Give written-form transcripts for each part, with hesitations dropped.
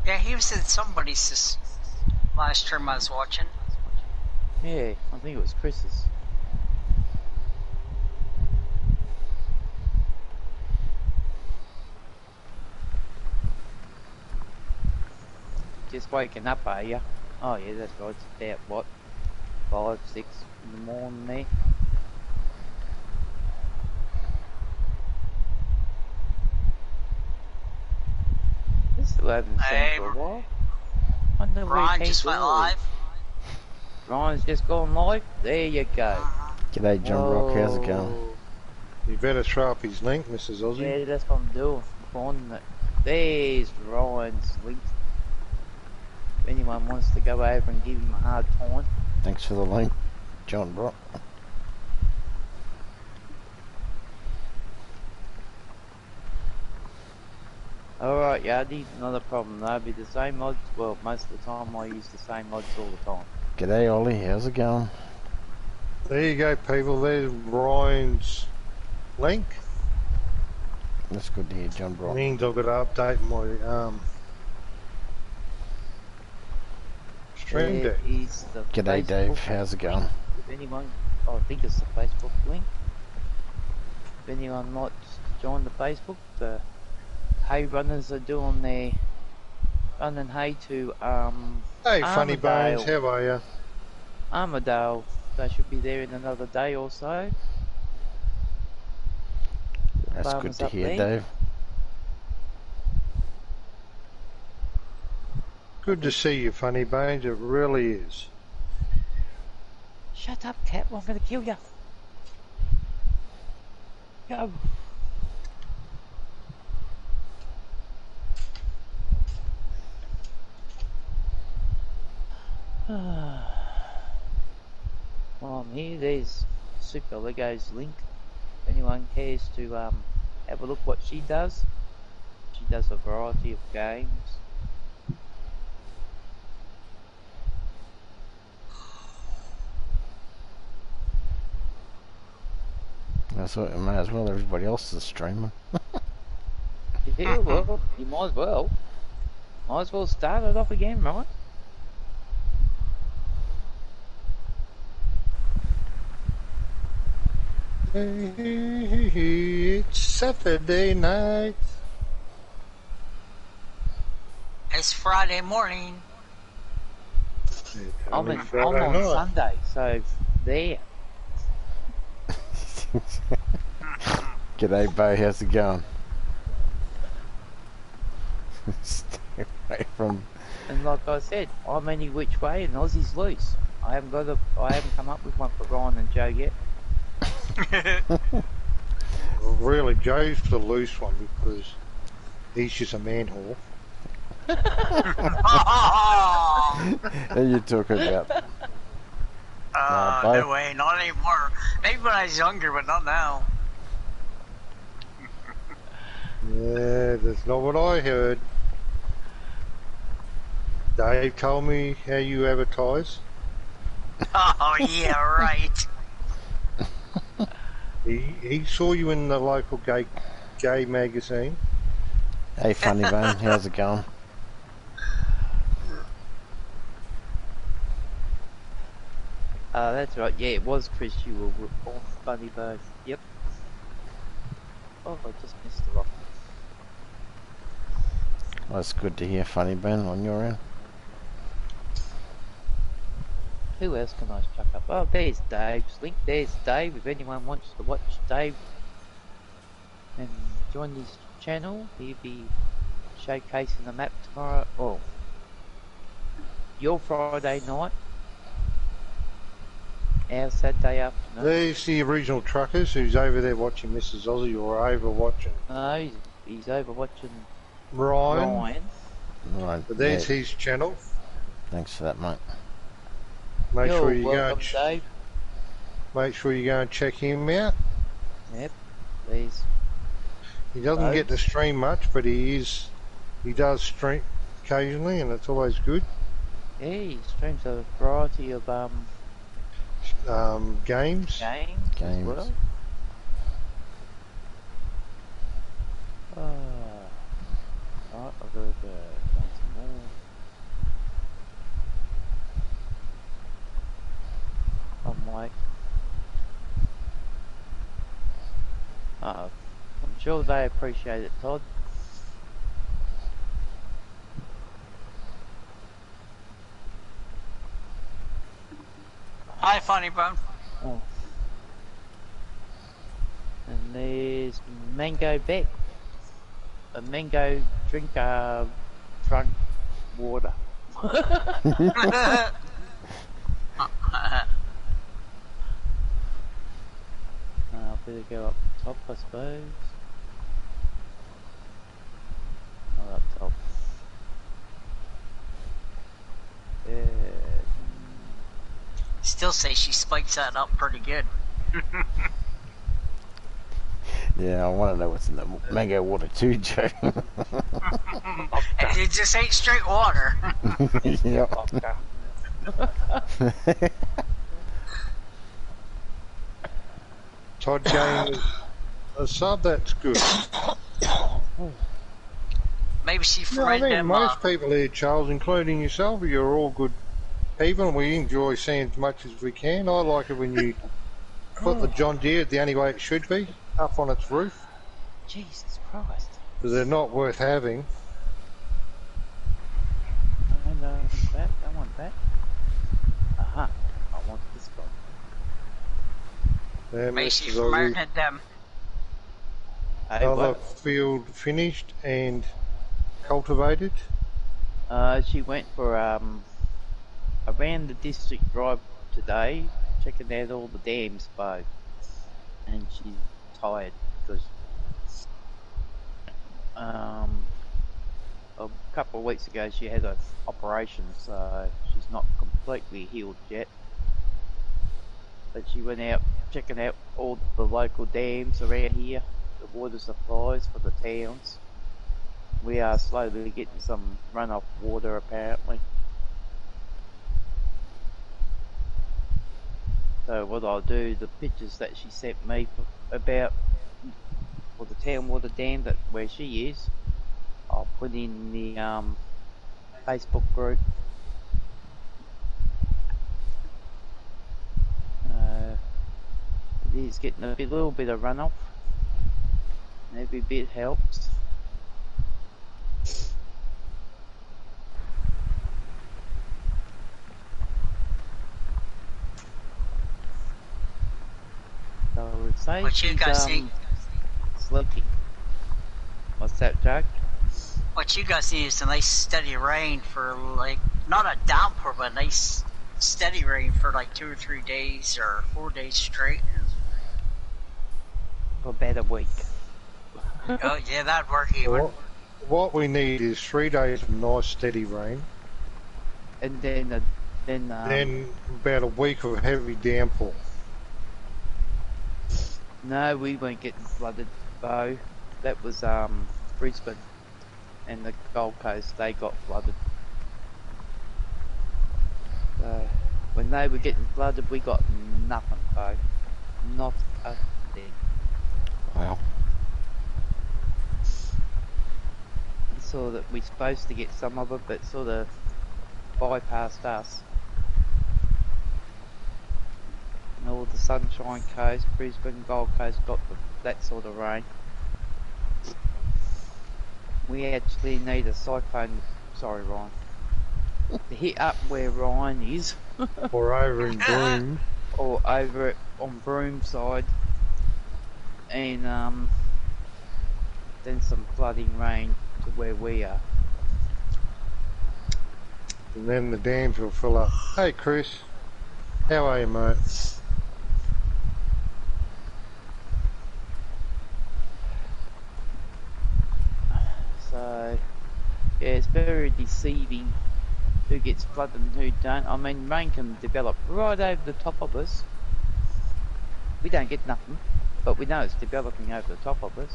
Yeah, he was in somebody's last term I was watching. Yeah, I think it was Chris's. Just waking up, are you? Oh yeah, that's right. It's about what, 5, 6 in the morning there. This still haven't seen for a while. On the Ron weekend just went early. live. Ryan's just gone live. There you go. G'day, John Brock. How's it going? Whoa. You better throw up his link, Mrs. Aussie. Yeah, that's what I'm doing. I'm finding it. There's Ryan's link. If anyone wants to go over and give him a hard time. Thanks for the link, John Brock. Alright, Yardy, not a problem. They'll be the same mods. Well, most of the time I use the same mods all the time. G'day, Ollie. How's it going? There you go, people. There's Ryan's link. That's good to hear, John Brock. Means I've got to update my stream deck. Is the G'day, Facebook Dave. How's it going? If anyone, I think it's the Facebook link. If anyone wants to join the Facebook, the hay runners are doing their running hay to Hey, Funny Bones, how are you? Armadale. They should be there in another day or so. That's Farmers good to up hear, there. Dave. Good to see you, Funny Bones. It really is. Shut up, cat. I'm going to kill you. Go. Well, I'm here. There's Super Lego's link. If anyone cares to have a look what she does. She does a variety of games. That's what, might as well. Everybody else is streaming. Yeah, well, you might as well. Might as well start it off again, right? It's Saturday night. It's Friday morning. I'm on Sunday, so there. G'day, Bo. How's it going? Stay away from. And like I said, I'm any which way and Aussie's loose. I haven't come up with one for Ryan and Joe yet. Well, really, Joe's the loose one because he's just a man-whore. Who you talking about? No way, not anymore. Maybe when I was younger, but not now. Yeah, that's not what I heard. Dave told me how you advertise. Oh, yeah, right. He saw you in the local gay magazine. Hey, Funny Bone. How's it going? That's right. Yeah, it was Chris. You were on Funny Bone. Yep. Oh, I just missed the rock. Well, that's good to hear, Funny Bone, on your end. Who else can I chuck up? Oh, there's Dave's link. There's Dave. If anyone wants to watch Dave and join his channel, he'll be showcasing the map tomorrow. Oh, your Friday night. Our Saturday afternoon. There's the original truckers who's over there watching Mrs. Aussie or over watching. No, he's over watching Ryan. Right. But there's his channel. Thanks for that, mate. Make You're sure you welcome, go. Dave. Make sure you go and check him out. Yep, please. He doesn't get to stream much, but he does stream occasionally, and it's always good. Yeah, he streams a variety of Games. games as well. Alright, I've got to find some more. sure they appreciate it, Todd. Hi, Funny Bone. Oh. And there's Mango Beck. A mango drink trunk water. I Better go up top, I suppose. Oh, up top. Yeah. still say she spikes that up pretty good. Yeah, I want to know what's in the mango water too, Joe. It just ain't straight water. Yep. Todd Jane, a sub, that's good. Maybe she No, I friend think him. most people here, Charles, including yourself, you're all good people, and we enjoy seeing as much as we can. I like it when you put the John Deere the only way it should be, up on its roof, Jesus Christ. because they're not worth having. I don't want that. I want that. Aha. I want this one. Maybe she Mrs. Aussie, friended them. Hey, other what? field finished and cultivated. She went for around the district drive today, checking out all the dams, Bo, and she's tired because a couple of weeks ago she had an operation, so she's not completely healed yet. But she went out checking out all the local dams around here, the water supplies for the towns. We are slowly getting some runoff water apparently. So what I'll do, the pictures that she sent me about for the town water dam that where she is, I'll put in the Facebook group. It is getting a little bit of runoff, and every bit helps. So I would say What you guys see? Sleepy. What's that, Jack? What you guys need is a nice steady rain for like, not a downpour, but a nice steady rain for like 2 or 3 days or 4 days straight. For about a week. Oh yeah, that'd work even. What we need is 3 days of nice steady rain, And then then about a week of heavy downpour. no, we weren't getting flooded, Bo. That was Brisbane and the Gold Coast. They got flooded. So when they were getting flooded, we got nothing, Bo. Not a thing. Wow. Saw that we're supposed to get some of it, but sort of bypassed us. And all the Sunshine Coast, Brisbane, Gold Coast got that sort of rain. We actually need a cyclone, sorry Ryan, to hit up where Ryan is, Or over in Broome. or over on Broome side, and then some flooding rain to where we are. And then the dams will fill up. Hey Chris, how are you, mate? So yeah, it's very deceiving who gets flooded and who don't. I mean, rain can develop right over the top of us. We don't get nothing, but we know it's developing over the top of us.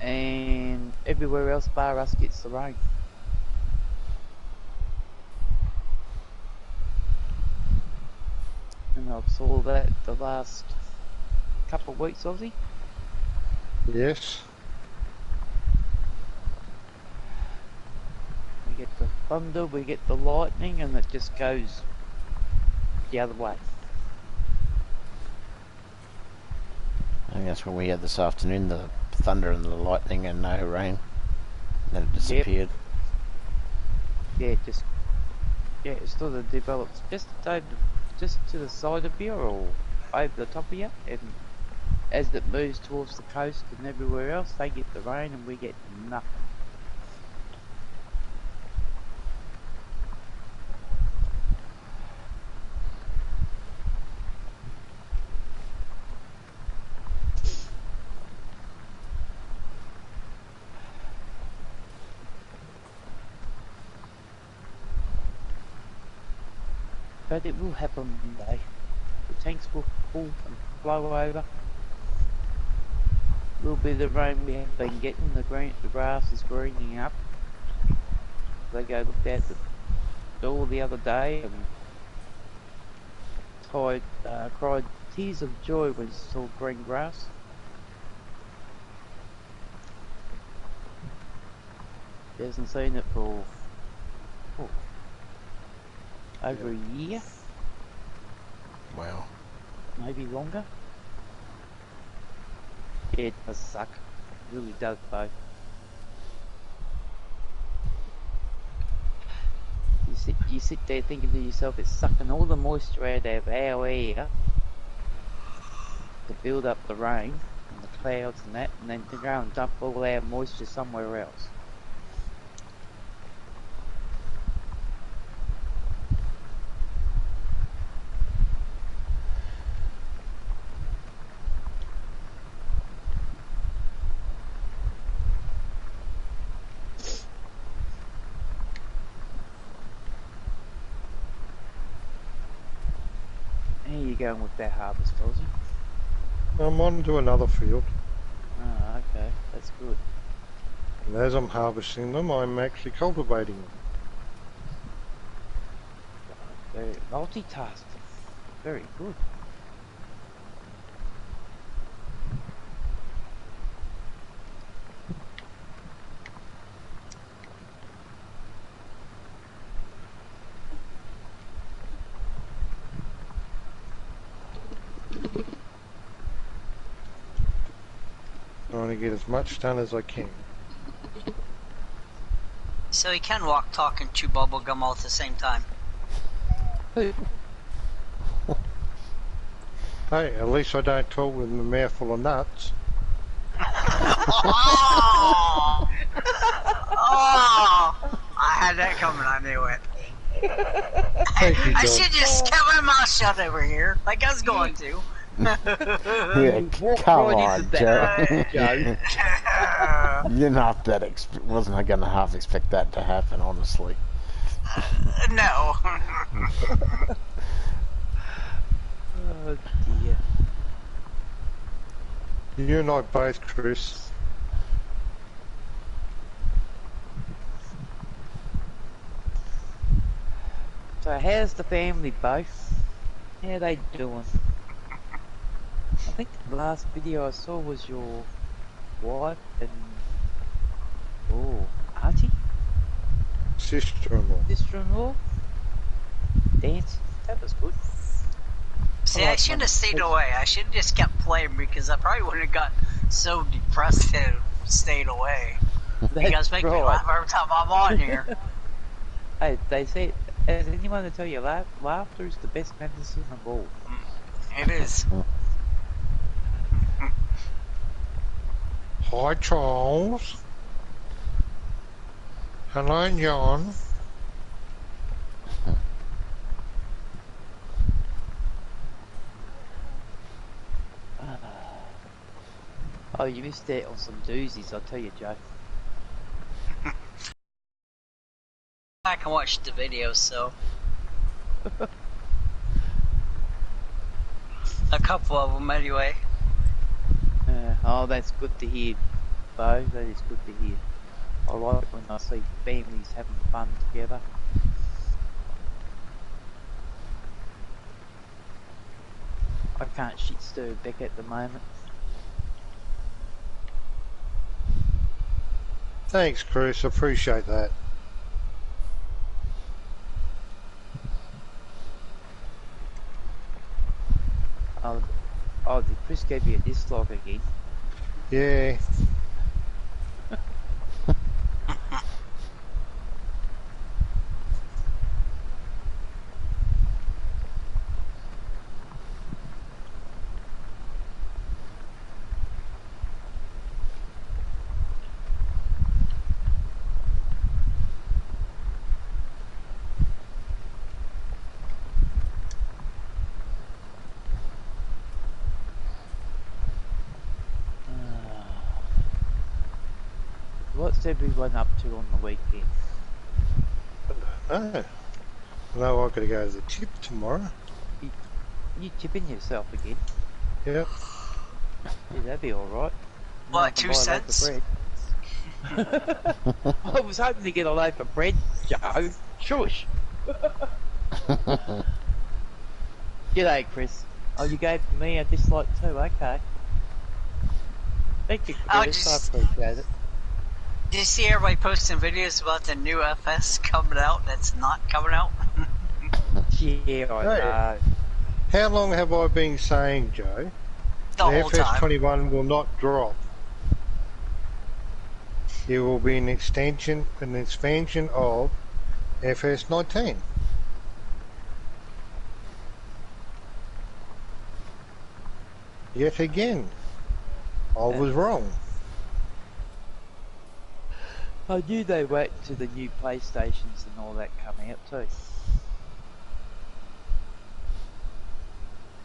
And everywhere else bar us gets the rain. And I saw that the last couple of weeks, Aussie. Yes. We get the thunder, we get the lightning, and it just goes the other way. I think that's what we had this afternoon. The thunder and the lightning and no rain. Then it disappeared. Yeah, it sort of develops just to the side of you or over the top of you, and as it moves towards the coast and everywhere else, they get the rain and we get nothing. But it will happen one day. The tanks will full and blow over. A little bit of rain we have been getting, the grass is greening up. They go looked at the door the other day and cried tears of joy when he saw green grass. He hasn't seen it for over a year. Wow. Maybe longer. Yeah, it does suck. It really does though. You sit there thinking to yourself, it's sucking all the moisture out of our air to build up the rain and the clouds and that, and then to go and dump all our moisture somewhere else. How you going with that harvest, Aussie? I'm on to another field, Ah, okay, that's good. and as I'm harvesting them, I'm actually cultivating them. Very multitasking. Very good. Trying to get as much done as I can. So he can walk, talk, and chew bubble gum all at the same time. Who? Hey, at least I don't talk with my mouth full of nuts. Oh! Oh! I had that coming, I knew it. Thank you, I John. should just kept my mouth shut over here, like I was going to. Yeah, Walk come right on, into Joe. that, Joe. You're not that wasn't I gonna half expect that to happen, honestly. No. Oh dear. You and I both, Chris. So how's the family, Bo? How they doing? I think the last video I saw was your wife and auntie, Sister-in-law. sister-in-law dancing. That was good. See, I shouldn't have stayed away. I should have just kept playing because I probably wouldn't have got so depressed and stayed away. You guys make me laugh every time I'm on here. Hey, they say, has anyone to tell you laughter is the best medicine of all? It is. Hi, Charles. Hello, John. Oh, you missed out on some doozies, I'll tell you, Joe. I can watch the video, so. A couple of them, anyway. Oh, that's good to hear, Bo. That is good to hear. I like when I see families having fun together. I can't shit stir Beck at the moment. Thanks, Chris. Appreciate that. Oh, did Chris give you a dislike again? Yeah. What's everyone up to on the weekend? Oh. No, I've got to go to the tip tomorrow. You tipping yourself again? Yep. Yeah, that'd be alright. What, 2 cents? I was hoping to get a loaf of bread, Joe. Shush. G'day, Chris. Oh, you gave me a dislike too, okay. Thank you, Chris. I appreciate it. Did you see everybody posting videos about the new FS coming out that's not coming out? Yeah, I know. How long have I been saying, Joe? The whole time. FS21 will not drop. It will be an expansion of FS19. Yet again, I was wrong. I knew they wait till the new PlayStations and all that come out too.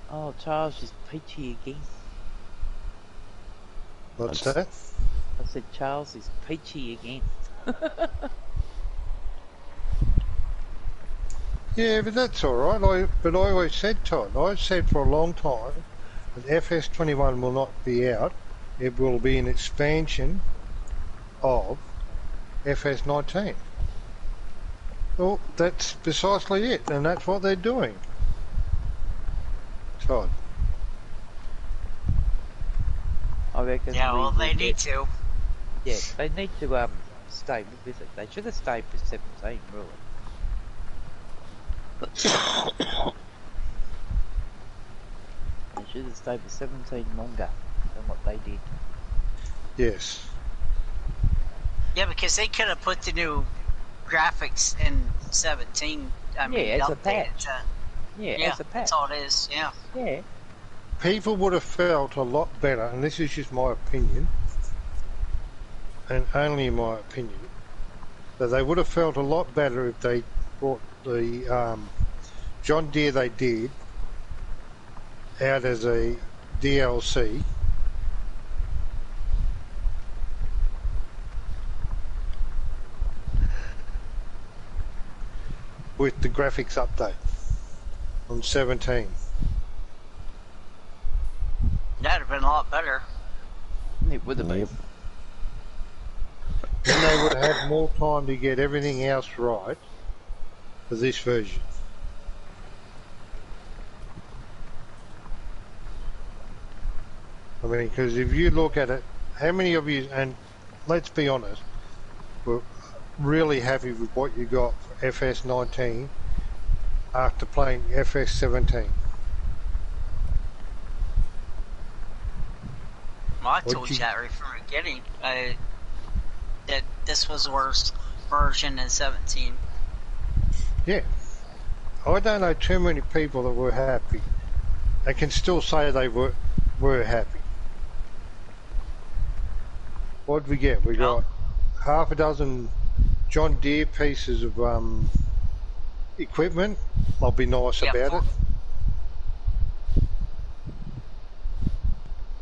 Oh, Charles is peachy again. What's that? I said Charles is peachy again. Yeah, but that's all right. But I always said, Todd, I said for a long time that FS21 will not be out. It will be an expansion of FS19. Well, that's precisely it, and that's what they're doing. Todd. I reckon. Yeah, well, they need to. Yeah, they need to stay with it. They should have stayed for 17, really. They should have stayed for 17 longer than what they did. Yes. Yeah, because they could have put the new graphics in 17. I mean, as a patch. Yeah, as a patch. That's all it is, yeah. Yeah. People would have felt a lot better, and this is just my opinion, and only my opinion, that they would have felt a lot better if they brought the John Deere they did out as a DLC with the graphics update on 17. That'd have been a lot better. It would have been. Then they would have had more time to get everything else right for this version. I mean, because if you look at it, how many of you, and let's be honest, were really happy with what you got for FS19 after playing FS17? Well, I told you that right from the beginning. That this was the worst version than 17. Yeah. I don't know too many people that were happy. They can still say they were happy. What did we get? We got half a dozen John Deere pieces of equipment. I'll be nice about it.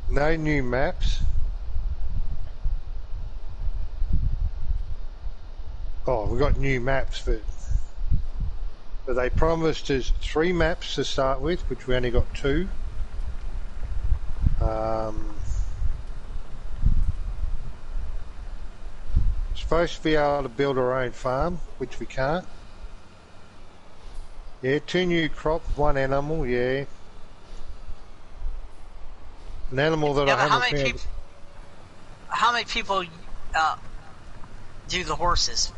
No new maps. Oh, we got new maps, but they promised us 3 maps to start with, which we only got 2. Supposed to be able to build our own farm, which we can't. Yeah, 2 new crops, 1 animal, yeah. An animal that I haven't found. How many people do the horses?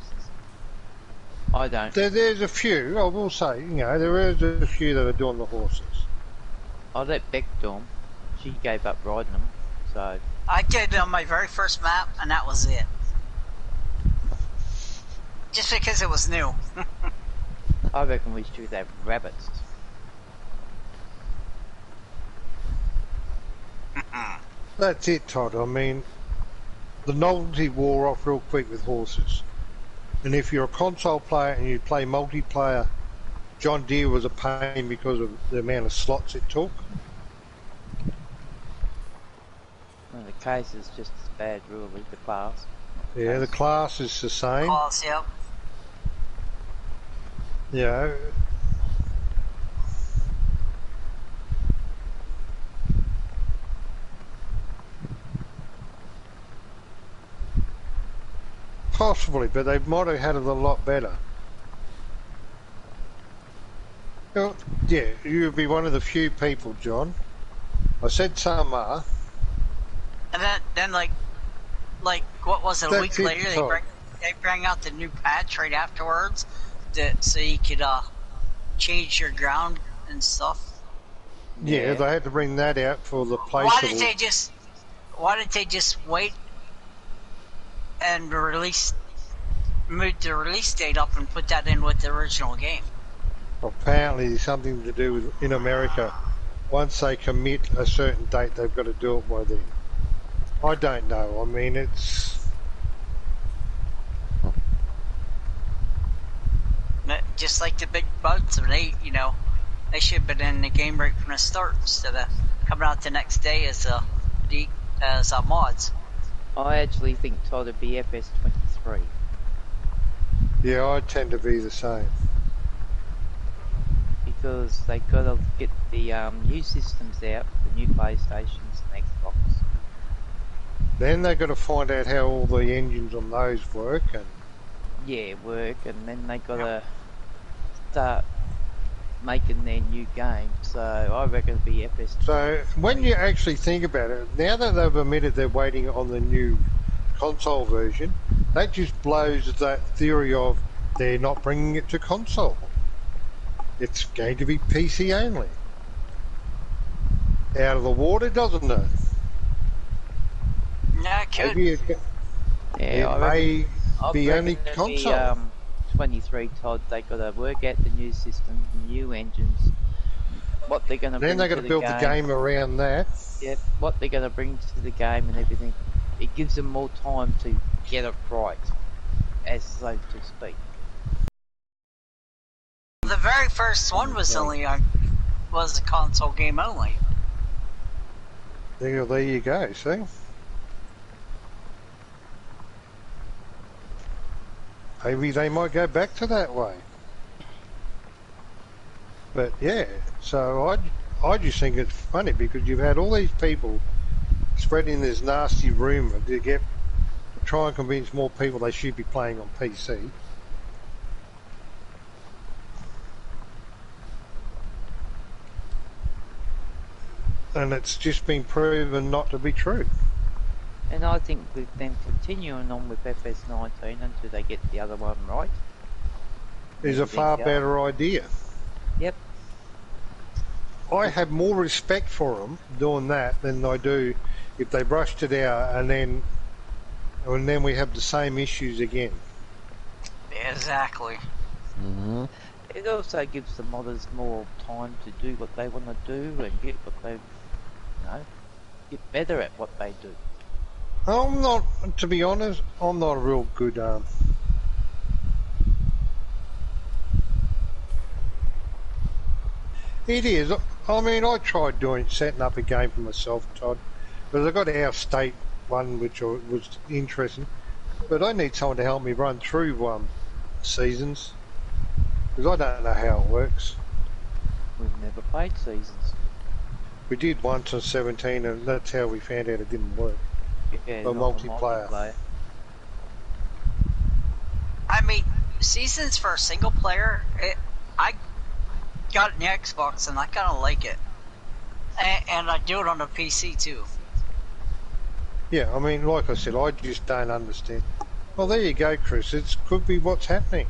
I don't. There's a few, I will say, there is a few that are doing the horses. I let Beck do them. She gave up riding them, so I did on my very first map, and that was it. Just because it was new. I reckon we should have rabbits. That's it, Todd. I mean, the novelty wore off real quick with horses. And if you're a console player and you play multiplayer, John Deere was a pain because of the amount of slots it took. Well, the case is just as bad, really, the class. Yeah, the class is the same. Class, yep. You know, possibly, but they might have had it a lot better. Well, yeah, you'd be one of the few people, John. I said some are. And then like, what was it? A week later, they bring out the new patch right afterwards, so you could change your ground and stuff. Yeah, they had to bring that out for the place. Why did they just wait and move the release date up and put that in with the original game? Apparently, something to do with in America. Once they commit a certain date, they've got to do it by then. I don't know. I mean, it's just like the big bugs. They should have been in the game right from the start instead of coming out the next day as mods. I actually think Todd would be FS23. Yeah, I tend to be the same. Because they gotta get the new systems out, the new PlayStations and Xbox. Then they've got to find out how all the engines on those work and and then they gotta start making their new game. So I reckon it'll be FS. So when you actually think about it, now that they've admitted they're waiting on the new console version, that just blows that theory of they're not bringing it to console. It's going to be PC only. Out of the water, doesn't it? No, it could. It may be only console. 23 Todd, they gotta work out the new system, new engines, what they're gonna bring to the game. Then they gotta build the game around that. Yep, what they're gonna bring to the game and everything. It gives them more time to get it right, as so to speak. The very first one was was a console game only. There you go, see? Maybe they might go back to that way. But yeah, so I just think it's funny because you've had all these people spreading this nasty rumour to try and convince more people they should be playing on PC. And it's just been proven not to be true. And I think with them continuing on with FS19 until they get the other one right is a far better idea. Yep. I have more respect for them doing that than I do if they brushed it out and then we have the same issues again. Exactly. Mm-hmm. It also gives the modders more time to do what they want to do and get what they, get better at what they do. I'm not, to be honest, I'm not a real good It is. I mean, I tried setting up a game for myself, Todd, because I got our state one, which was interesting, but I need someone to help me run through seasons, because I don't know how it works. We've never played seasons. We did once on 17, and that's how we found out it didn't work. Yeah, for multiplayer. I mean, seasons for a single player, I got it in the Xbox and I kind of like it. And I do it on the PC too. Yeah, I mean, like I said, I just don't understand. Well, there you go, Chris. It could be what's happening.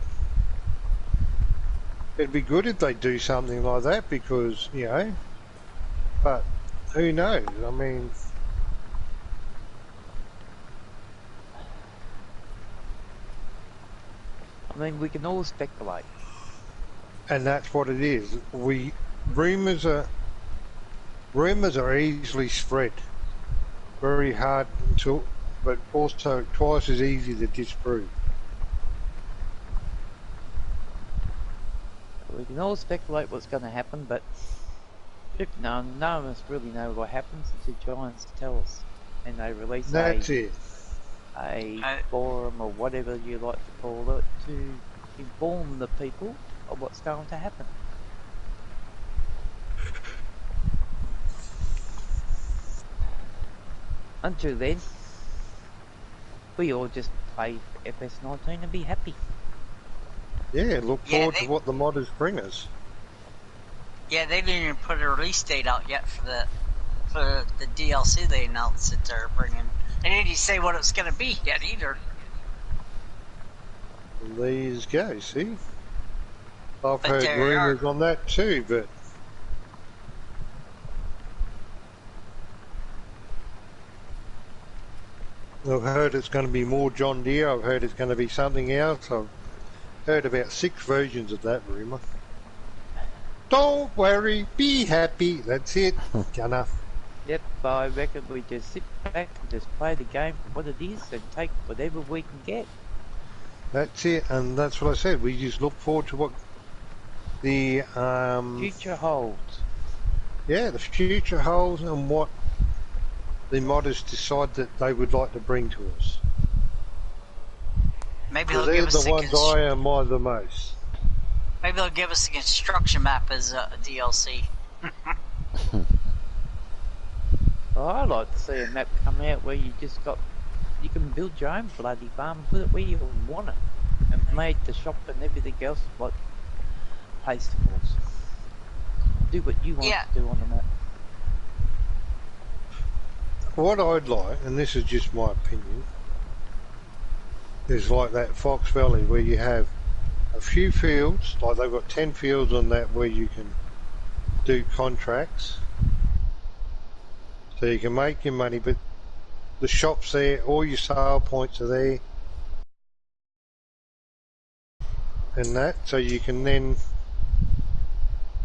It'd be good if they do something like that because, but who knows? I mean, I mean, we can all speculate. And that's what it is. Rumours are easily spread. Very hard to, but also twice as easy to disprove. We can all speculate what's going to happen, but none of us really know what happens until Giants tell us, and they release a forum or whatever you like to call it to inform the people of what's going to happen. Until then, we all just play FS19 and be happy. Yeah, look forward to what the modders bring us. Yeah, they didn't even put a release date out yet for the DLC they announced that they're bringing. They didn't even say what it's going to be yet either. Well, there you go, see? I've heard rumours on that too, but... I've heard it's going to be more John Deere, I've heard it's going to be something else, I've heard about 6 versions of that rumour. Don't worry, be happy, that's it, Gunner. Yep, I reckon we just sit back and just play the game for what it is and take whatever we can get. That's it, and that's what I said, we just look forward to what the... future holds. Yeah, the future holds and what the modders decide that they would like to bring to us. Maybe they'll give us the ones I admire the most. Maybe they'll give us a construction map as a DLC. Well, I'd like to see a map come out where you can build your own bloody farm, put it where you want it, and make the shop and everything else like pastables. Do what you want to do on the map. What I'd like, and this is just my opinion, is like that Fox Valley where you have a few fields, like they've got 10 fields on that where you can do contracts. So you can make your money, but the shop's there, all your sale points are there. And that, so you can then,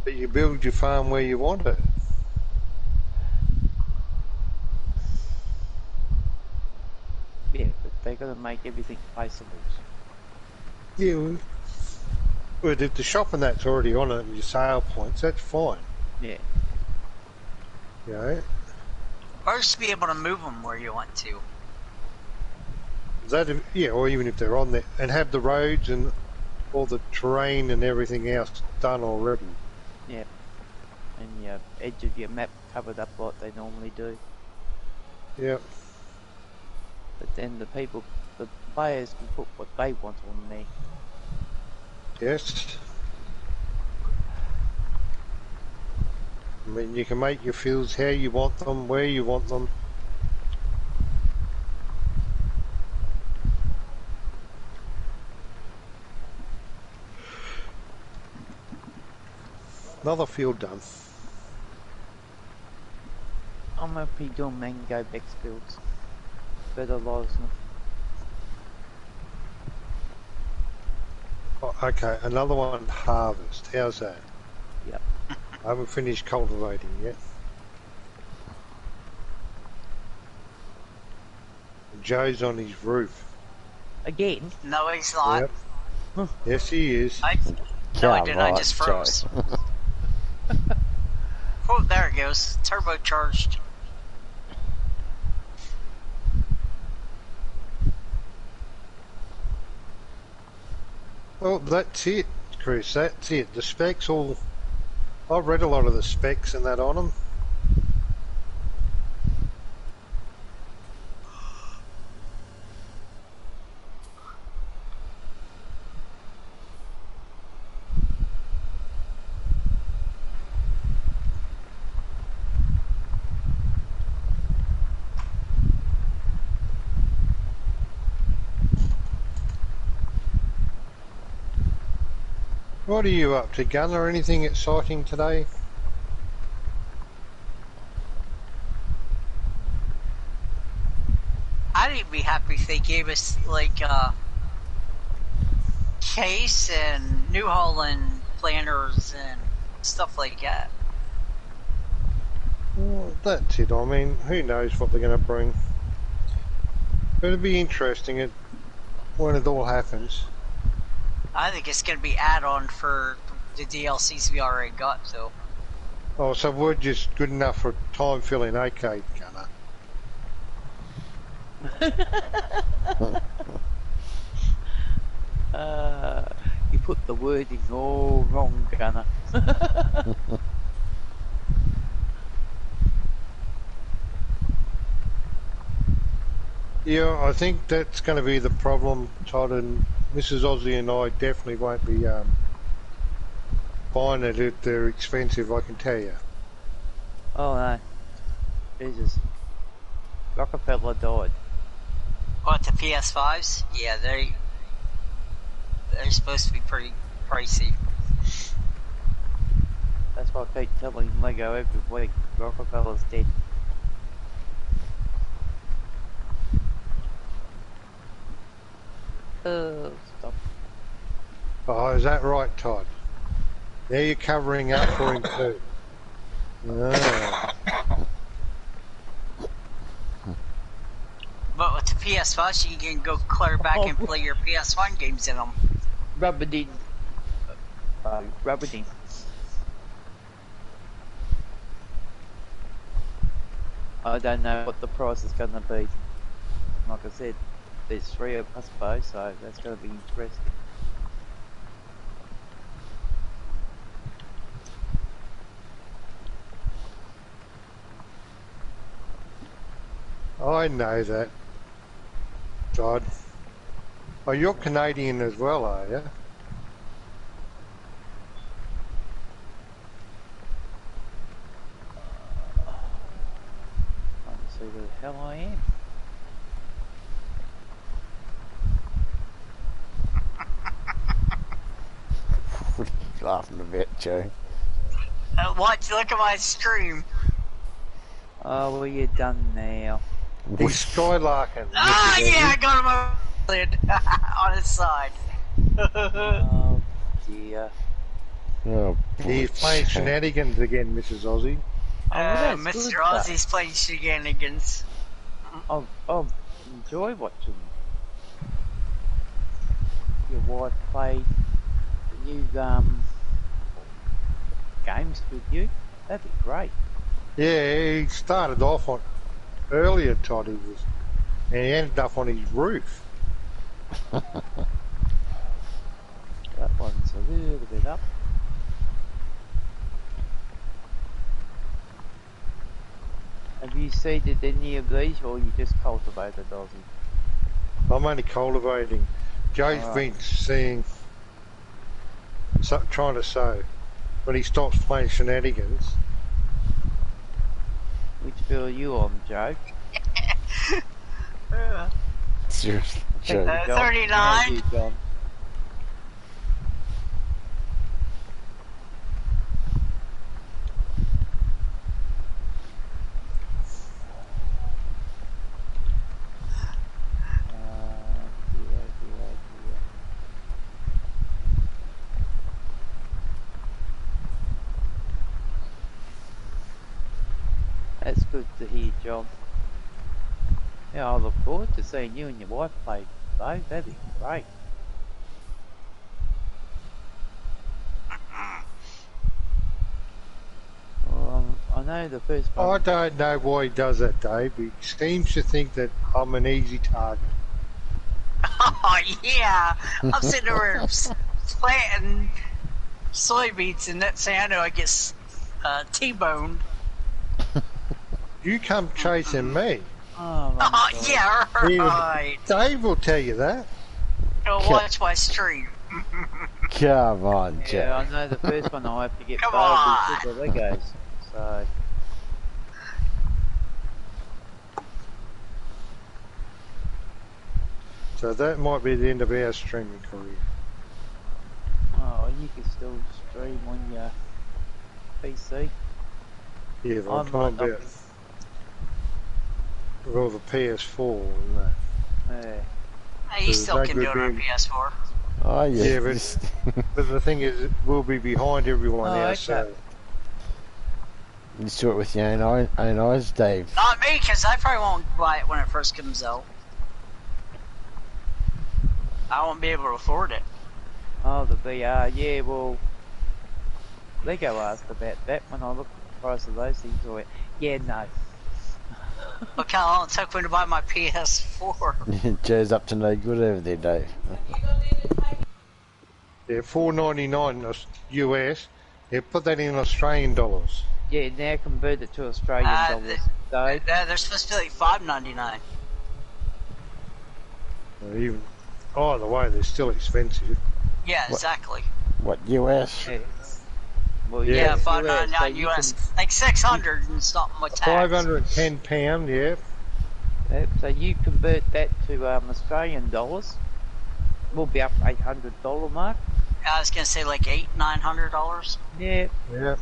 but you build your farm where you want it. Yeah, but they got to make everything placeable. Yeah, but if the shop and that's already on it and your sale points, that's fine. Yeah. You know? Or just be able to move them where you want to. That, yeah, or even if they're on there, and have the roads and all the terrain and everything else done already. Yeah. And your edge of your map covered up like they normally do. Yep. But then the players can put what they want on there. Yes. I mean, you can make your fields how you want them, where you want them. Another field done. I'm happy doing mango Bex fields. Fertilising them. Oh, okay, another one, harvest. How's that? Yep. I haven't finished cultivating yet. Joe's on his roof. Again? No, he's not. Yep. Yes, he is. No, I didn't. I just froze. Oh, there it goes. Turbocharged. Well, that's it, Chris. That's it. The specs all... I've read a lot of the specs and that on them. What are you up to, Gunner? Anything exciting today? I'd be happy if they gave us like case and New Holland planners and stuff like that. Well, that's it. I mean, who knows what they're going to bring. It'll be interesting when it all happens. I think it's going to be add-on for the DLCs we already got, so. Oh, so we're just good enough for time filling, okay, Gunner. You put the wording all wrong, Gunner. Yeah, I think that's going to be the problem, Todd, and Mrs. Aussie and I definitely won't be buying it if they're expensive, I can tell you. Oh no. Jesus. Rockefeller died. What, the PS5s? Yeah, they're supposed to be pretty pricey. That's why I keep telling Lego every week, Rockefeller's dead. Stop. Oh, is that right, Todd? Now you're covering up for him too. No. But with the PS5s, you can go clear back and play your PS1 games in them. Rubberding. Rubberding. I don't know what the price is going to be. Like I said, there's 3 of us both, so that's going to be interesting. I know that, Todd. Oh, you're Canadian as well, are you? Trying to see where the hell I am. What are you laughing about, Joe? Look at my stream. Oh, well, you're done now. He's skylarking. Ah, yeah, I got him on his side. Oh, dear. Oh, He's playing shenanigans again, Mrs. Aussie. Mr. Aussie's playing shenanigans. I enjoy watching your wife play the new games with you. That'd be great. Yeah, he started off on earlier, Todd, and he ended up on his roof. That one's a little bit up. Have you seeded any of these, or you just cultivated, Aussie? I'm only cultivating. Joe's been seeing, trying to sow. When he stops playing shenanigans. Which field are you on, Joe? seriously, Joe. 39. That's good to hear, John. Yeah, I look forward to seeing you and your wife play, though. That'd be great. Well, I know the first one. I don't know why he does that, Dave. He seems to think that I'm an easy target. Oh, yeah. I'm sitting there planting soybeans, and next thing I know, I get T-boned. You come chasing me. Oh, yeah, right. Dave will tell you that. Go watch my stream. Come on, Joe. Yeah, I know the first one I have to get Come failed with the Legos. So. So that might be the end of our streaming career. Oh, you can still stream on your PC. Yeah, but I'm talking about well, the PS4 and that. Yeah. You still can do it on PS4. Oh yeah. Yeah, but the thing is, we'll be behind everyone Oh, else. okay. So You saw it with your own eyes, Dave. Not me, because I probably won't buy it when it first comes out. I won't be able to afford it. Oh, the VR. Yeah, well, Lego asked about that when I looked at the price of those things. I went, yeah, no. Look how long it took me to buy my PS4. Joe's up to no good over there, Dave. yeah, $4.99 US. Yeah, put that in Australian dollars. Yeah, now convert it to Australian dollars. Dave. They're supposed to be like $5.99. Even, either way, they're still expensive. Yeah, exactly. What, US? Yeah. Well, Yeah, US, $5.99 so US. Like 600 and something with tax. £510, yeah. Yep, so you convert that to Australian dollars, we'll be up $800 mark. I was gonna say like $900. Yeah. Yeah.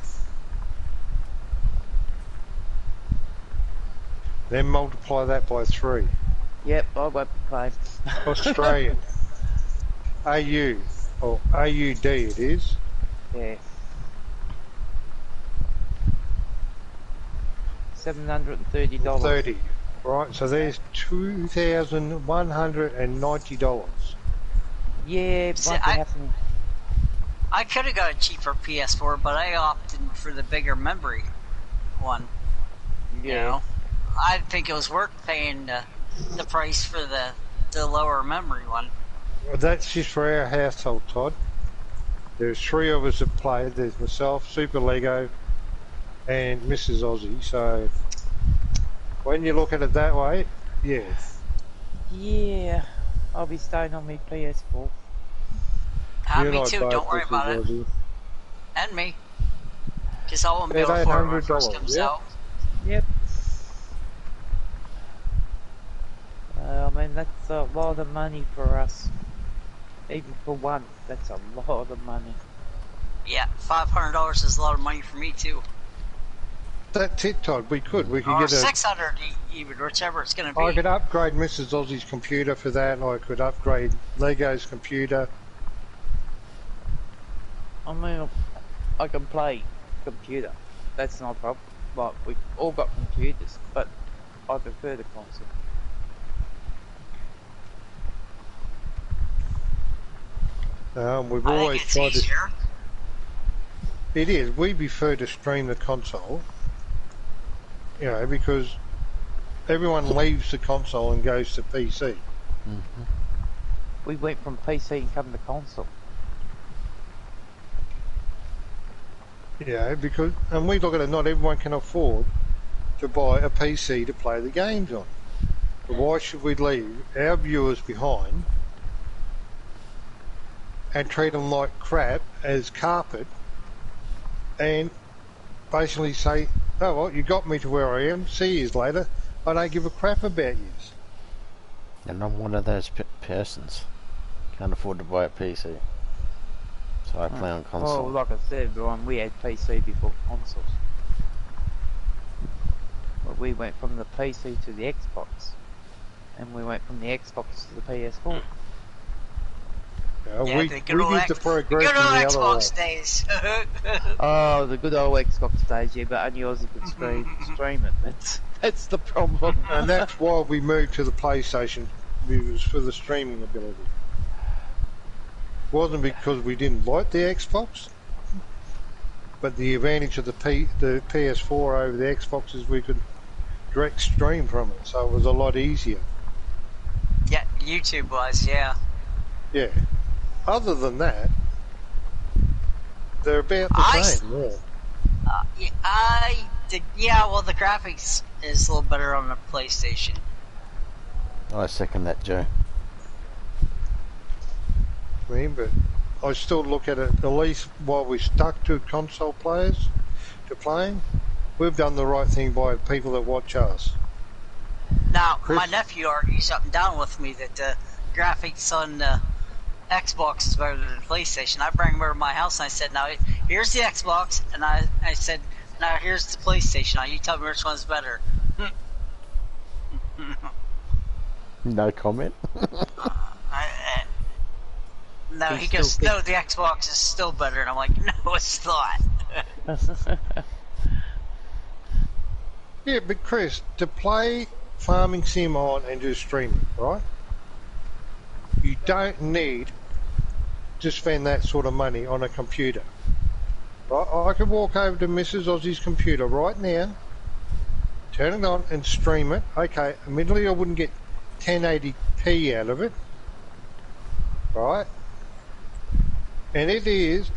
Then multiply that by 3. Yep, I won't be playing. Australian. AU. Or AUD it is. Yeah. $730. 30. Right, so there's $2,190. Yeah, See, might be happening. I could have got a cheaper PS4, but I opted for the bigger memory one. Yeah. You know, I think it was worth paying the price for the lower memory one. Well, that's just for our household, Todd. There's 3 of us that play. There's myself, Super Lego, and Mrs. Aussie. So when you look at it that way, yeah. Yeah, I'll be staying on my PS4. Me too, don't worry about it. Aussie. And me. Because I won't be able to afford it when it first comes out. Yep. I mean, that's a lot of money for us. Even for one, that's a lot of money. Yeah, $500 is a lot of money for me too. That's it, Todd. We could Or get a... 600 even, whichever it's going to be. I could upgrade Mrs. Aussie's computer for that. I could upgrade Lego's computer. I mean, I can play computer. That's not a problem. Like, we've all got computers, but I prefer the console. We've I always think it's tried easier. It is. We prefer to stream the console, you know, because everyone leaves the console and goes to PC. Mm-hmm. We went from PC and come to console. Yeah, because, and we look at it, not everyone can afford to buy a PC to play the games on. But why should we leave our viewers behind and treat them like crap as carpet and basically say, oh well, you got me to where I am, see you later, I don't give a crap about you. And I'm one of those persons. Can't afford to buy a PC. So I play on console. Well, like I said, Brian, we had PC before consoles. But we went from the PC to the Xbox. And we went from the Xbox to the PS4. We did the progression good old the other Xbox way. days. Oh, the good old Xbox days, yeah, but only Aussie could stream it. That's the problem. And that's why we moved to the PlayStation. It was for the streaming ability. It wasn't because we didn't like the Xbox, but the advantage of the PS4 over the Xbox is we could direct stream from it, so it was a lot easier. Yeah, YouTube was, yeah. Yeah. Other than that, they're about the same. Yeah. Well, the graphics is a little better on the PlayStation. I second that, Joe. But I still look at it, at least while we're stuck to console players, to playing, we've done the right thing by people that watch us. Now, my nephew argues up and down with me that the graphics on the Xbox is better than the PlayStation. I bring him over to my house and I said, now, here's the Xbox, and I said, now here's the PlayStation. Now, you tell me which one's better. No comment. No, he goes, no, the Xbox is still better. And I'm like, no, it's not. Yeah, but Chris, to play Farming Sim on and do streaming, right? You don't need to spend that sort of money on a computer. I could walk over to Mrs. Aussie's computer right now, turn it on and stream it. Okay, admittedly I wouldn't get 1080p out of it, right? And it is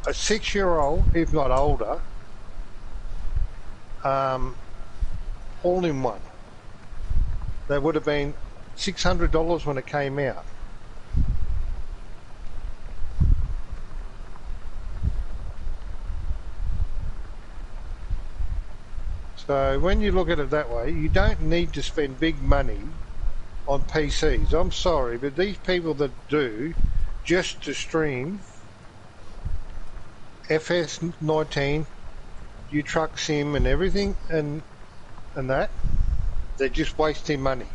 a 6-year-old, if not older, all-in-one. That would have been $600 when it came out. So when you look at it that way, you don't need to spend big money on PCs. I'm sorry, but these people that do just to stream FS19, you truck sim and everything and that, they're just wasting money.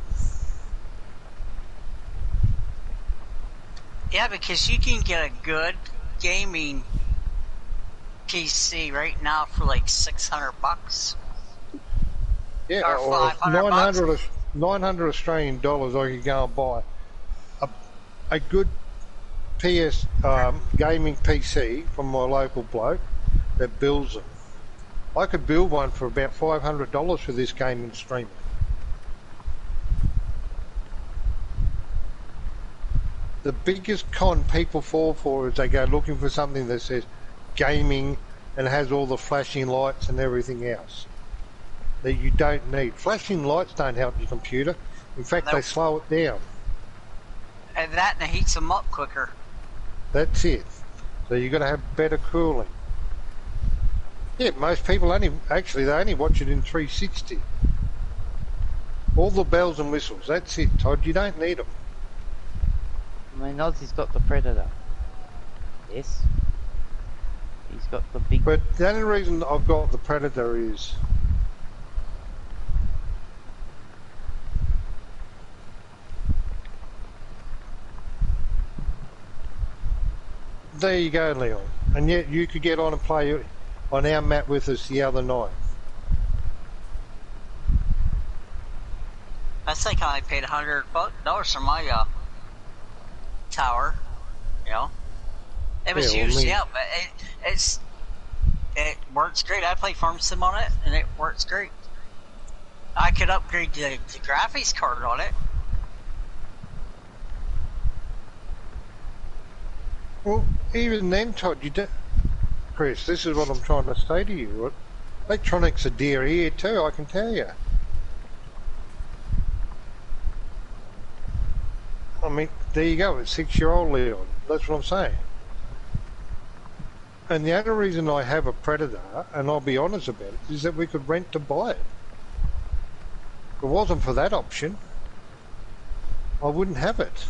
Yeah, because you can get a good gaming PC right now for like $600. Yeah, or 500 900 Australian dollars. I could go and buy a good PS gaming PC from my local bloke that builds them. I could build one for about $500 for this gaming streamer. The biggest con people fall for is they go looking for something that says gaming and has all the flashing lights and everything else that you don't need. Flashing lights don't help your computer. In fact, they slow it down. And that, and it heats them up quicker. That's it. So you've got to have better cooling. Yeah, most people they only watch it in 360. All the bells and whistles, that's it, Todd. You don't need them. I mean, Aussie's got the Predator. Yes. He's got the big... But the only reason I've got the Predator is... There you go, Leon. And yet you could get on and play on our map with us the other night. That's like how I paid $100 for my tower. You know, it was used, yeah, but it works great. I play Farm Sim on it, and it works great. I could upgrade the graphics card on it. Well, even then, Todd, you don't... Chris, this is what I'm trying to say to you. Electronics are dear here too, I can tell you. I mean, there you go, it's 6-year-old Leon. That's what I'm saying. And the only reason I have a Predator, and I'll be honest about it, is that we could rent to buy it. If it wasn't for that option, I wouldn't have it.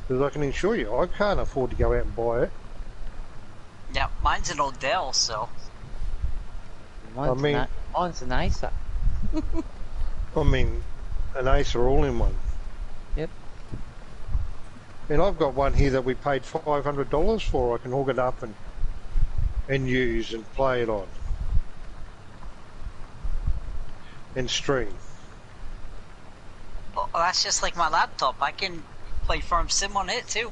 Because I can assure you, I can't afford to go out and buy it. Yeah, mine's an Odell, so... Mine's an Acer. I mean, an Acer all-in-one. Yep. And I've got one here that we paid $500 for. I can hook it up and use and play it on. And stream. Well, that's just like my laptop. I can play Farm Sim on it too.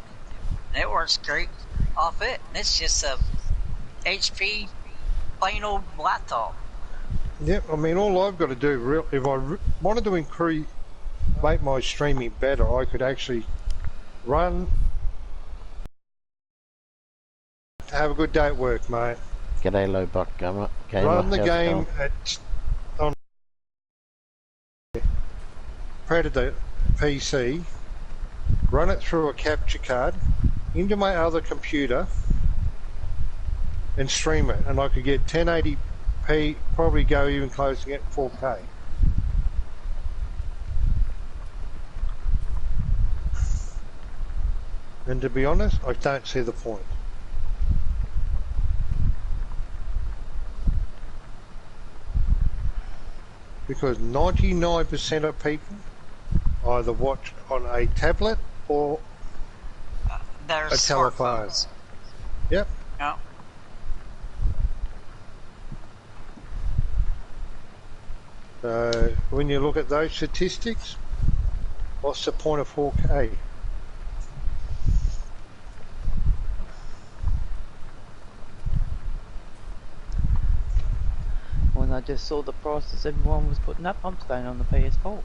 And it works great off it. It's just a HP plain old laptop. Yep, I mean, all I've got to do, if I wanted to make my streaming better, I could actually run. Have a good day at work, mate. G'day, low buck gamer. Run the How's game on Predator PC, run it through a capture card into my other computer and stream it, and I could get 1080p, probably go even close to get 4K. And to be honest, I don't see the point. Because 99% of people either watch on a tablet or There's a telephone. smartphones. Yep. Yep. So when you look at those statistics, what's the point of 4K? When I just saw the prices everyone was putting up, I'm staying on the PS4.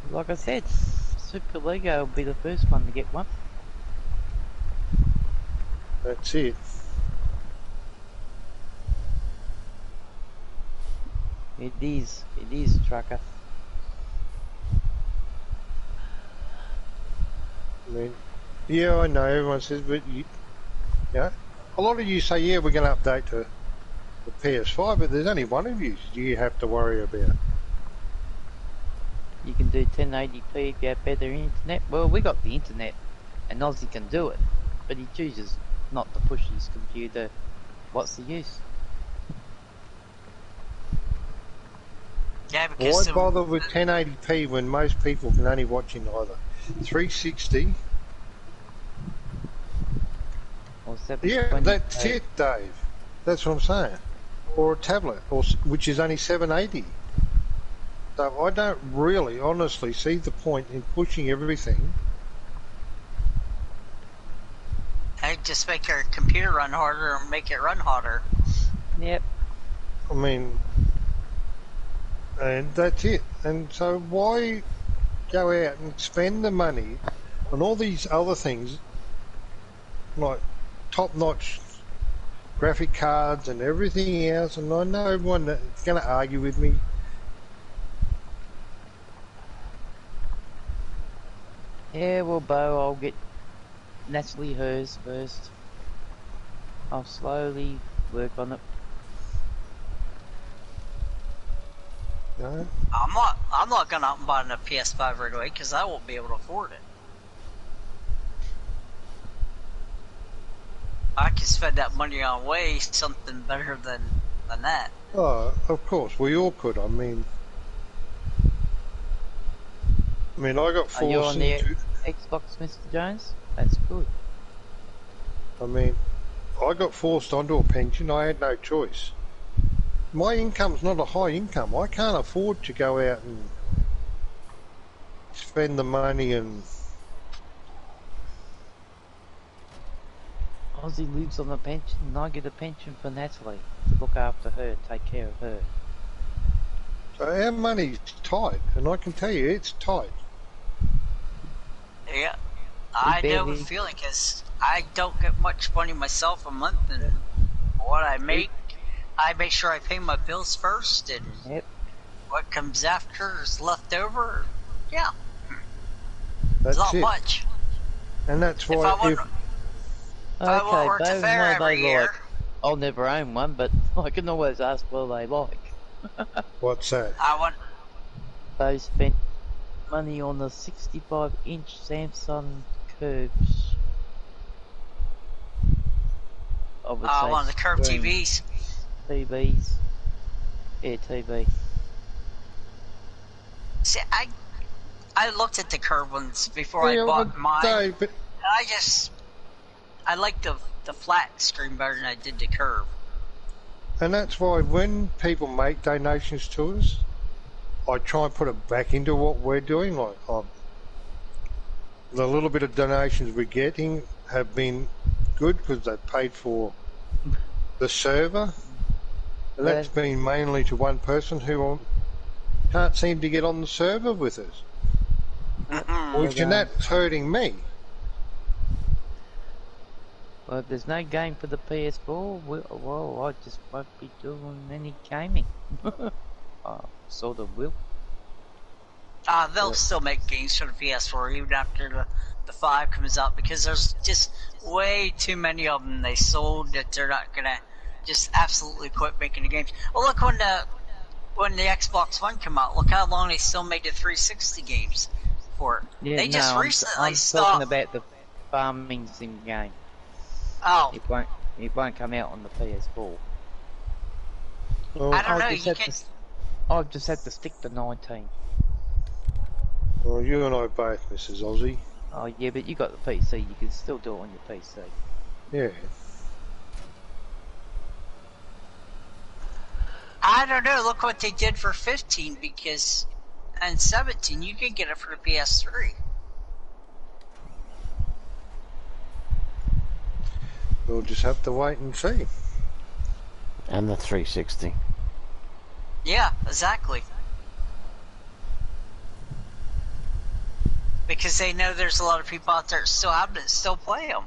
Like I said, Super Lego will be the first one to get one. That's it. It is, Trucker. I mean, yeah, I know everyone says, but a lot of you say, yeah, we're going to update to the PS5, but there's only one of you have to worry about. You can do 1080p if you have better internet. Well, we got the internet, and Aussie can do it, but he chooses not to push his computer. What's the use? Yeah, because Why bother with 1080p when most people can only watch in either 360? Or Yeah, that's it, Dave. That's what I'm saying. Or a tablet, which is only 780. So I don't really, honestly, see the point in pushing everything. Hey, just make your computer run harder or make it run hotter. Yep. I mean, and that's it. And so why go out and spend the money on all these other things, like top-notch graphic cards and everything else? And I know everyone that's going to argue with me. Yeah, well, Bo, I'll get naturally hers first. I'll slowly work on it. No? I'm not going out and buy a PS5 right away because I won't be able to afford it. I can spend that money on way something better than that. Oh, of course, we all could. I mean, I got forced Are you on the into... Xbox, Mr. Jones? That's good. I mean, I got forced onto a pension. I had no choice. My income's not a high income. I can't afford to go out and spend the money and... Aussie lives on a pension, and I get a pension for Natalie to look after her, take care of her. So our money's tight, and I can tell you it's tight. Yeah, I know the feeling because I don't get much money myself a month, and what I make sure I pay my bills first, and what comes after is left over. Yeah, That's it's not much. And that's why Okay, Bo, no, they like. I'll never own one, but I can always ask what they like. What's that? Bo spent money on the 65-inch Samsung Curves. One of the curved TVs. TVs. Yeah, TV. See, I looked at the curved ones before I bought mine. But I like the flat screen better than I did the curve. And that's why when people make donations to us, I try and put it back into what we're doing. Like the little bit of donations we're getting have been good because they've paid for the server. And that's been mainly to one person who can't seem to get on the server with us. Which and that's hurting me. Well, if there's no game for the PS4, well, I just won't be doing any gaming. I sort of will. They'll still make games for the PS4 even after the 5 comes out because there's just way too many of them they sold that they're not gonna just absolutely quit making the games. Well, look when the Xbox One came out, look how long they still made the 360 games for it. Yeah, they just recently I'm stopped. talking about the farming sim game. Oh, it won't come out on the PS4. Well, I don't know. I've just had to stick to 19. Well, you and I both, Mrs. Aussie. Oh yeah, but you got the PC, you can still do it on your PC. Yeah. I don't know. Look what they did for 15 because, and 17 you can get it for the PS3. We'll just have to wait and see. And the 360. Yeah, exactly. Because they know there's a lot of people out there still have it, still play them.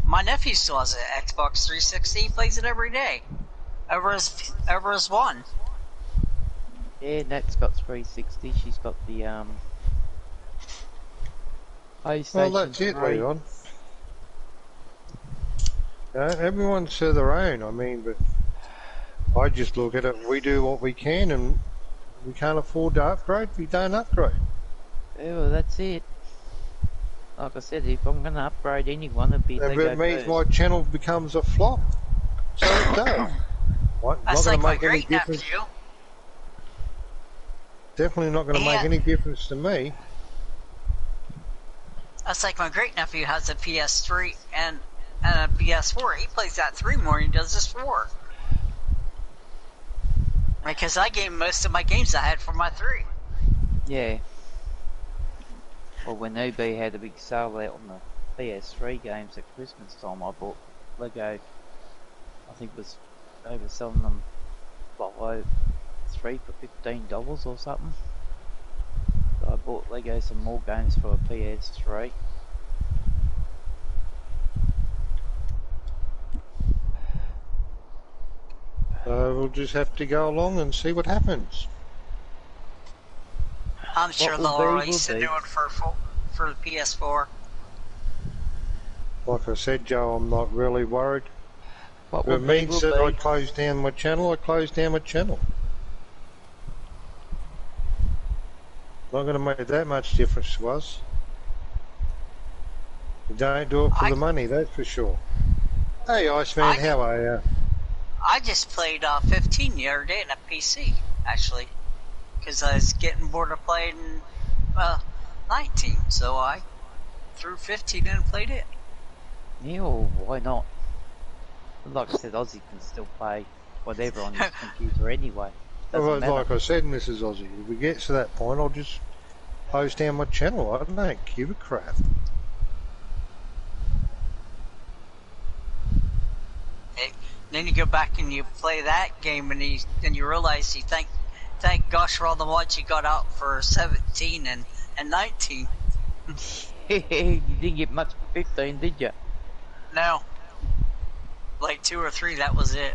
My nephew still has an Xbox 360. He plays it every day. Over his one. Yeah, Nat's got 360. She's got the PlayStation. Well, that's it, Leon. Everyone's to their own. I mean, but I just look at it. We do what we can, and we can't afford to upgrade. We don't upgrade. Yeah, well, that's it. Like I said, if I'm going to upgrade anyone, it'd be If Lego it means first. my channel becomes a flop, so it does. That's not like going to my make any great difference. nephew. Definitely not going to make any difference to me. That's like my great nephew has a PS3 and a PS4. He plays that 3 more than he does this 4. Because I gave most of my games I had for my 3. Yeah. Well, when eBay had a big sale out on the PS3 games at Christmas time, I bought Lego. I think it was overselling them by 3 for $15 or something. So I bought Lego some more games for a PS3. We'll just have to go along and see what happens. I'm sure will they'll be, release a new one for the PS4. Like I said, Joe, I'm not really worried. What If will it be, means will that I be. close down my channel, I close down my channel. Not going to make that much difference to us. We don't do it for the money, that's for sure. Hey, Iceman, how are you? I just played 15 the other day in a PC, actually. Because I was getting bored of playing 19, so I threw 15 in and played it. Yeah, well, why not? Like I said, Aussie can still play whatever on his computer anyway. Well, Doesn't matter. like I said, Mrs. Aussie, if we get to that point, I'll just close down my channel. I don't give a crap. Then you go back and you play that game, and you realize you thank gosh for all the mods you got out for 17 and 19. You didn't get much for 15, did you? No, like 2 or 3. That was it.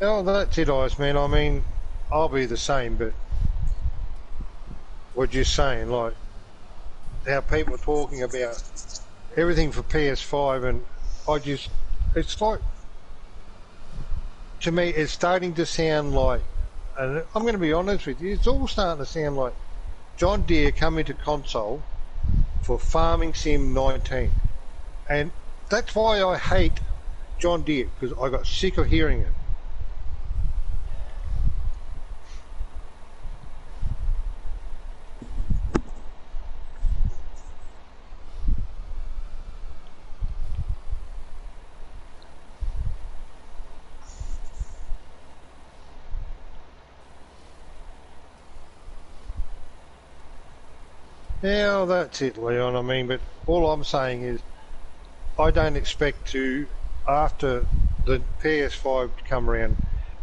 Oh, that's it, Iceman. I mean, I'll be the same, but we're just saying, like, how people are talking about everything for PS5, and it's like, to me, it's starting to sound like, and I'm going to be honest with you, it's all starting to sound like John Deere coming to console for Farming Sim 19. And that's why I hate John Deere, because I got sick of hearing it. Yeah, that's it, Leon. I mean, but all I'm saying is I don't expect to, after the PS5 to come around,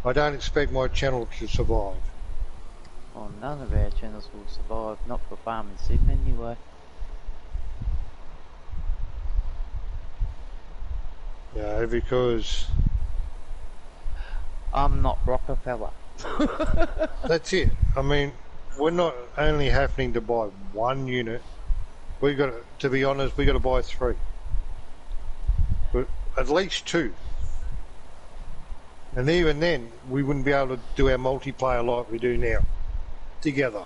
I don't expect my channel to survive. Well, none of our channels will survive, not for Farming Sim anyway. Yeah, because I'm not Rockefeller. that's it. I mean, we're not only having to buy one unit. We got to be honest, we got to buy 3, but at least 2. And even then, we wouldn't be able to do our multiplayer like we do now, together,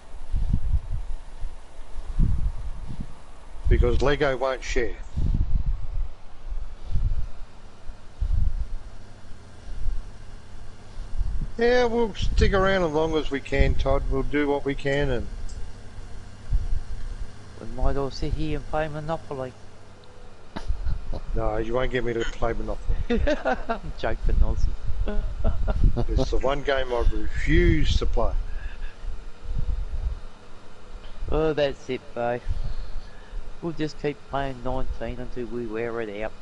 because Lego won't share. Yeah, we'll stick around as long as we can, Todd. We'll do what we can, and We might all sit here and play Monopoly. no, you won't get me to play Monopoly. I'm joking, Aussie. It's the one game I refuse to play. Oh, that's it, bro. We'll just keep playing 19 until we wear it out.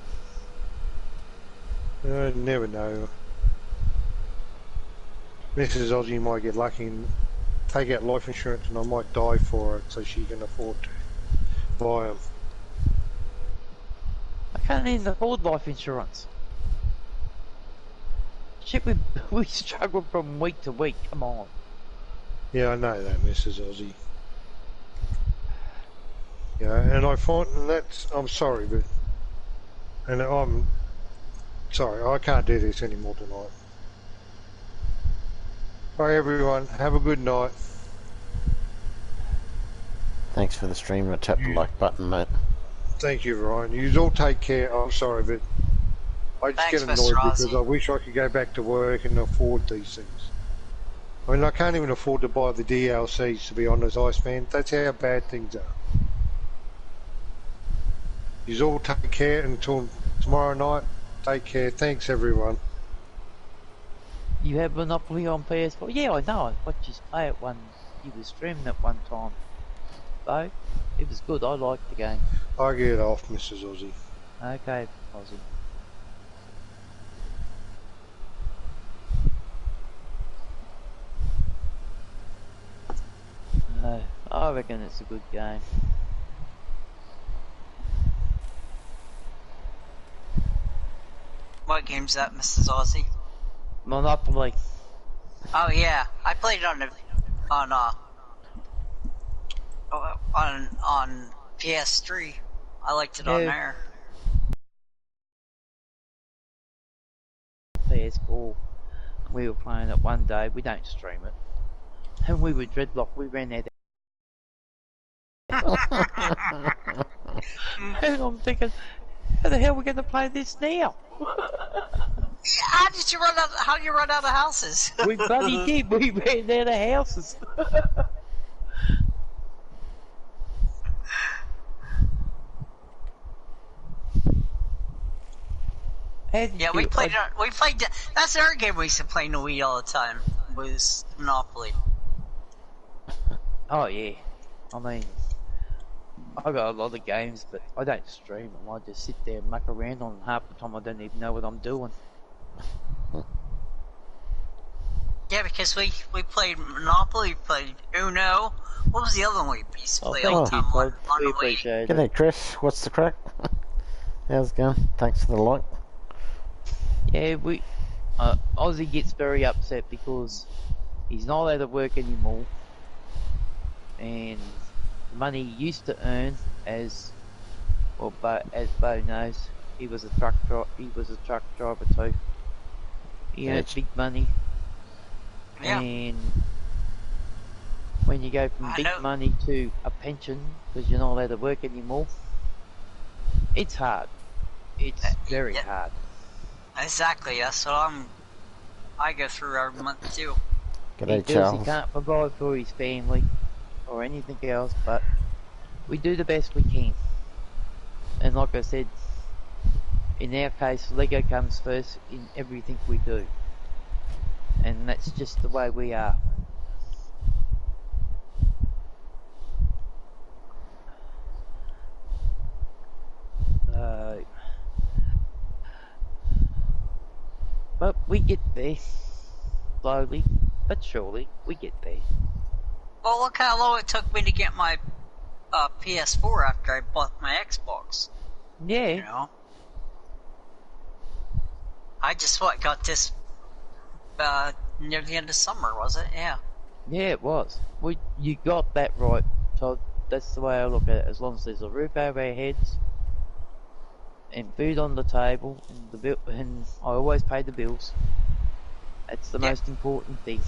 I never know. Mrs. Aussie might get lucky and take out life insurance, and I might die for it, so she can afford to buy them. I can't even afford life insurance. Shit, we struggle from week to week, come on. Yeah, I know that, Mrs. Aussie. Yeah, and I find, and that's, I'm sorry, but, and I'm sorry, I can't do this anymore tonight. Bye everyone, have a good night. Thanks for the stream. I tapped the like button, mate. Thank you, Ryan. You all take care. I'm sorry, but I just Thanks, get annoyed Mr. because Aussie. I wish I could go back to work and afford these things. I mean, I can't even afford to buy the DLCs, to be honest, Iceman. That's how bad things are. You all take care until tomorrow night. Take care. Thanks, everyone. You have Monopoly on PS4? Yeah, I know. I watched you play it one. You were streaming it one time. Though, it was good. I liked the game. I get off, Mrs. Aussie. Okay, Aussie. I reckon it's a good game. What game's that, Mrs. Aussie? Monopoly. Oh yeah, I played it on PS3. I liked it on Yeah. there. PS4. We were playing it one day. We don't stream it. And we were dreadlocked. We ran out. And I'm thinking, how the hell are we going to play this now? How do you run out of houses? We bloody did. We ran out of houses. Yeah, we played. That's our game we used to play in the Wii all the time. Was Monopoly. Oh yeah. I mean, I got a lot of games, but I don't stream them. I just sit there and muck around on half the time. I don't even know what I'm doing. Yeah, because we played Monopoly, we played Uno. What was the other one we used to play all the time on We the Wii? appreciate it. G'day, Chris. What's the crack? How's it going? Thanks for the like. Yeah, Aussie gets very upset because he's not allowed to work anymore, and the money he used to earn, as Bo knows, he was a truck driver too. He earned big money, Yeah. and when you go from big money to a pension because you're not allowed to work anymore, it's hard. It's very hard. Exactly, that's what I go through every month too. G'day, Charles. He can't provide for his family or anything else, but we do the best we can. And like I said, in our case, Lego comes first in everything we do. And that's just the way we are. But we get there. Slowly, but surely, we get there. Well, look how long it took me to get my PS4 after I bought my Xbox. Yeah. You know? I just got this near the end of summer, was it? Yeah. Yeah, it was. You got that right, Todd. That's the way I look at it. As long as there's a roof over our heads and food on the table, and I always pay the bills. That's the most important thing.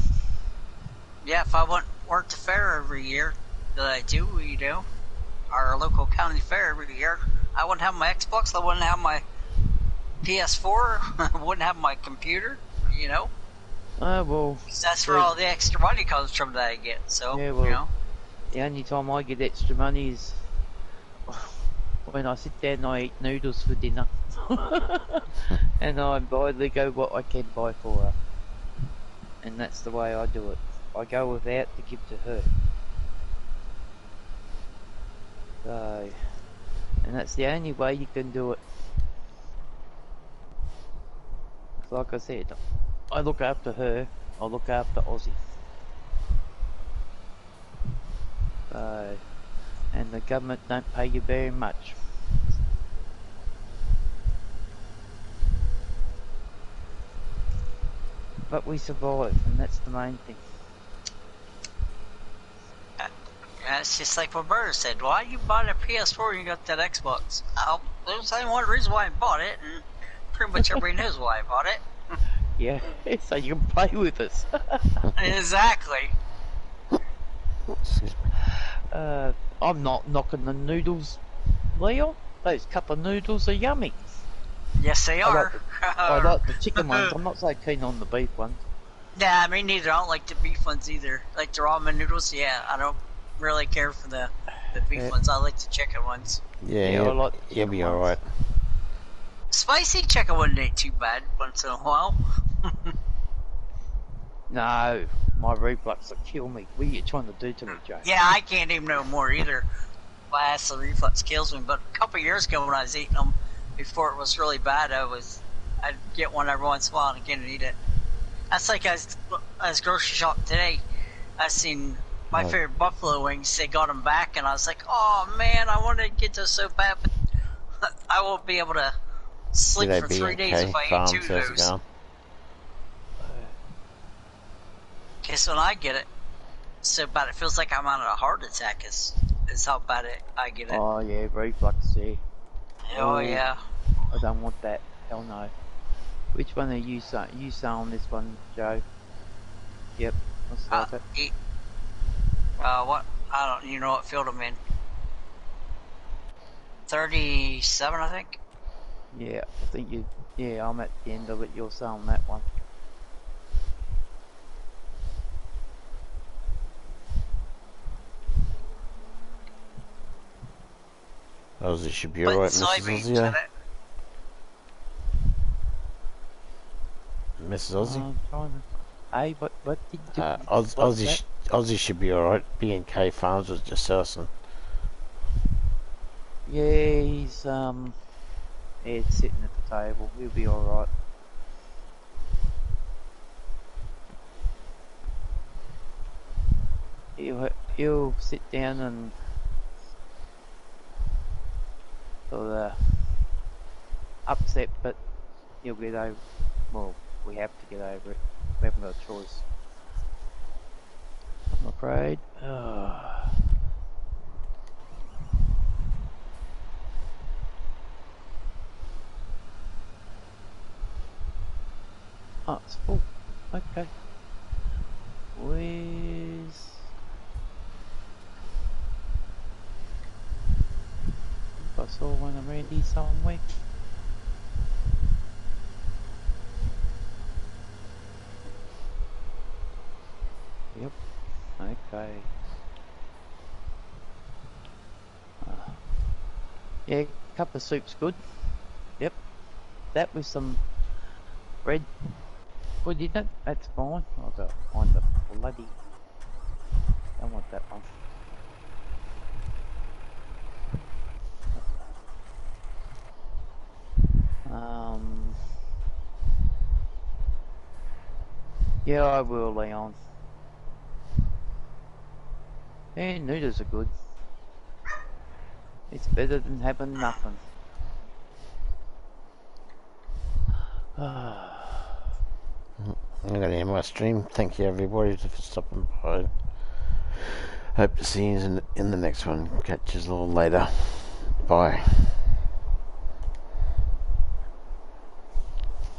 Yeah, if I work the fair every year that I do, you know, our local county fair every year, I wouldn't have my Xbox, I wouldn't have my PS4, I wouldn't have my computer, you know. Oh, well. Because that's where all the extra money comes from that I get. So, Yeah, well, you know. the only time I get extra money is when I sit down and I eat noodles for dinner. And I buy Lego what I can buy for her. And that's the way I do it. I go without to give to her. So, and that's the only way you can do it. Like I said, I look after her, I look after Aussie. So, and the government don't pay you very much. But we survive, and that's the main thing. Yeah, it's just like what Bird said. Why you bought a PS4 and you got that Xbox? Oh, there's only one reason why I bought it, and pretty much everybody knows why I bought it. Yeah, so you can play with us. Exactly. I'm not knocking the noodles, Leon. Those cup of noodles are yummy. Yes, they are. I like the chicken ones. I'm not so keen on the beef ones. Yeah, me neither. I don't like the beef ones either. Like the ramen noodles, yeah, I don't really care for the beef ones. I like the chicken ones. Yeah, I like you'll be alright. Spicy chicken one ain't too bad once in a while. No, my reflux will kill me. What are you trying to do to me, Joe? Yeah, I can't even no more either. My acid reflux kills me. But a couple of years ago when I was eating them, before it was really bad, I'd get one every once in a while and again and eat it. That's like I was grocery shop today. I seen my favorite buffalo wings. They got them back, and I was like, "Oh man, I want to get those so bad, but I won't be able to sleep for 3 days if I eat 2 of those." Guess when I get it, so bad it feels like I'm on a heart attack. Is how bad I get it. Oh yeah, reflux. Yeah. Oh yeah. I don't want that. Hell no. Which one are you saying? You on this one, Joe? Yep. I'll start it. What? I don't. You know what field I'm in? 37, I think. Yeah, I think you. Yeah, I'm at the end of it. You're selling that one. Aussie should be alright, Mrs. Aussie. Mrs. Aussie? Hey, what did you do? Aussie should be alright. B&K Farms was just awesome. Yeah, he's sitting at the table. He'll be alright. He'll sit down and sort of upset, but he'll get over. Well, we have to get over it. We haven't got a choice, I'm afraid. Oh, it's full. Okay. Where's... I saw one already somewhere. Yep. Okay. Yeah, cup of soup's good. Yep. That with some bread. Good, you don't. That's fine. I'll go find the bloody. Don't want that one. Yeah, I will, Leon. Yeah, noodles are good. It's better than having nothing. I'm going to end my stream. Thank you everybody for stopping by. Hope to see you in the next one. Catch you all later. Bye.